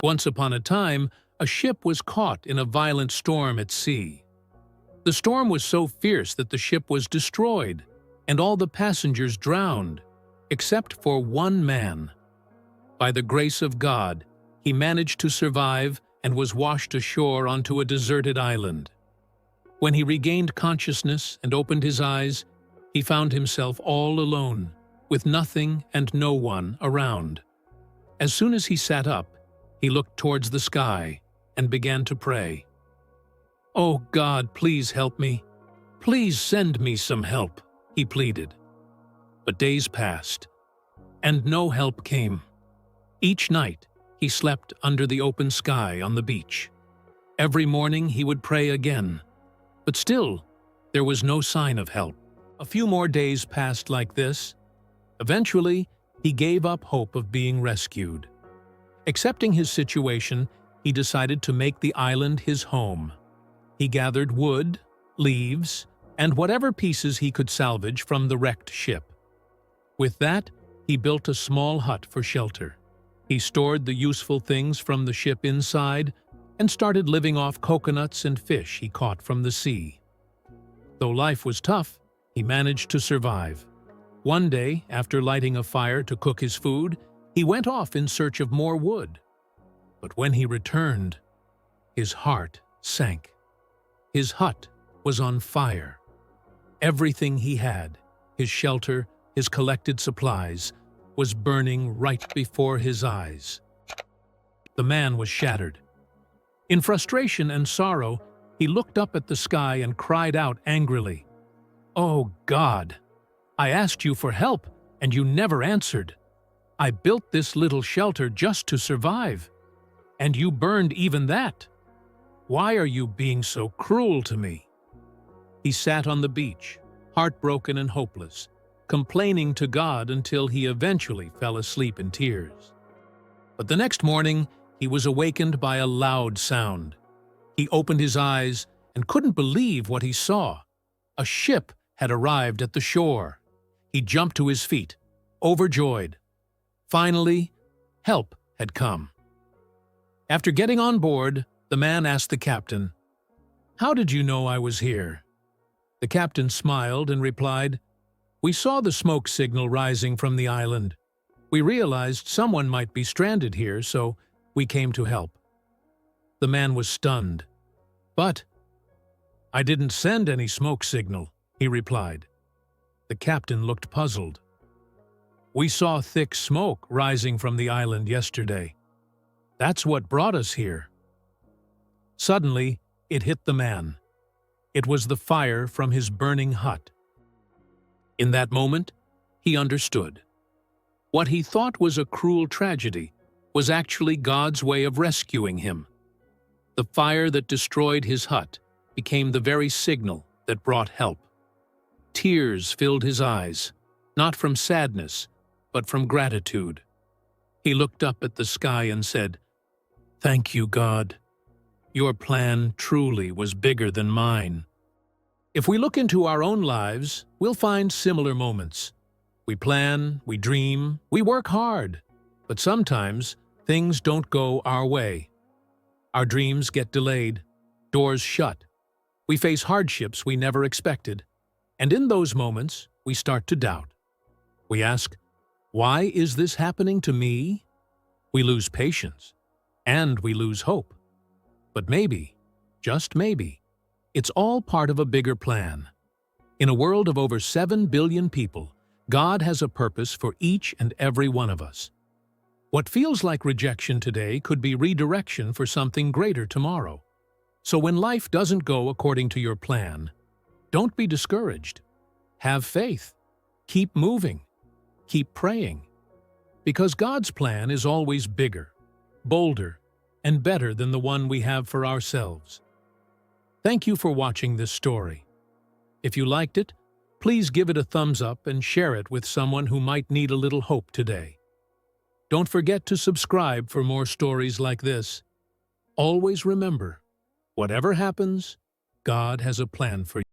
Once upon a time, a ship was caught in a violent storm at sea. The storm was so fierce that the ship was destroyed, and all the passengers drowned, except for one man. By the grace of God, he managed to survive and was washed ashore onto a deserted island. When he regained consciousness and opened his eyes, he found himself all alone, with nothing and no one around. As soon as he sat up, he looked towards the sky and began to pray. "Oh God, please help me. Please send me some help," he pleaded. But days passed, and no help came. Each night, he slept under the open sky on the beach. Every morning he would pray again, but still, there was no sign of help. A few more days passed like this. Eventually, he gave up hope of being rescued. Accepting his situation, he decided to make the island his home. He gathered wood, leaves, and whatever pieces he could salvage from the wrecked ship. With that, he built a small hut for shelter. He stored the useful things from the ship inside and started living off coconuts and fish he caught from the sea. Though life was tough, he managed to survive. One day, after lighting a fire to cook his food, he went off in search of more wood. But when he returned, his heart sank. His hut was on fire. Everything he had, his shelter, his collected supplies, was burning right before his eyes. The man was shattered. In frustration and sorrow, he looked up at the sky and cried out angrily, "Oh God, I asked you for help and you never answered. I built this little shelter just to survive, and you burned even that. Why are you being so cruel to me?" He sat on the beach, heartbroken and hopeless, complaining to God until he eventually fell asleep in tears. But the next morning, he was awakened by a loud sound. He opened his eyes and couldn't believe what he saw. A ship had arrived at the shore. He jumped to his feet, overjoyed. Finally, help had come. After getting on board, the man asked the captain, "How did you know I was here?" The captain smiled and replied, "We saw the smoke signal rising from the island. We realized someone might be stranded here, so we came to help." The man was stunned. "But I didn't send any smoke signal," he replied. The captain looked puzzled. "We saw thick smoke rising from the island yesterday. That's what brought us here." Suddenly, it hit the man. It was the fire from his burning hut. In that moment, he understood. What he thought was a cruel tragedy was actually God's way of rescuing him. The fire that destroyed his hut became the very signal that brought help. Tears filled his eyes, not from sadness, but from gratitude. He looked up at the sky and said, "Thank you, God. Your plan truly was bigger than mine." If we look into our own lives, we'll find similar moments. We plan, we dream, we work hard, but sometimes things don't go our way. Our dreams get delayed, doors shut. We face hardships we never expected, and in those moments, we start to doubt. We ask, "Why is this happening to me?" We lose patience, and we lose hope. But maybe, just maybe, it's all part of a bigger plan. In a world of over 7 billion people, God has a purpose for each and every one of us. What feels like rejection today could be redirection for something greater tomorrow. So when life doesn't go according to your plan, don't be discouraged. Have faith. Keep moving. Keep praying. Because God's plan is always bigger, bolder, and better than the one we have for ourselves. Thank you for watching this story. If you liked it, please give it a thumbs up and share it with someone who might need a little hope today. Don't forget to subscribe for more stories like this. Always remember, whatever happens, God has a plan for you.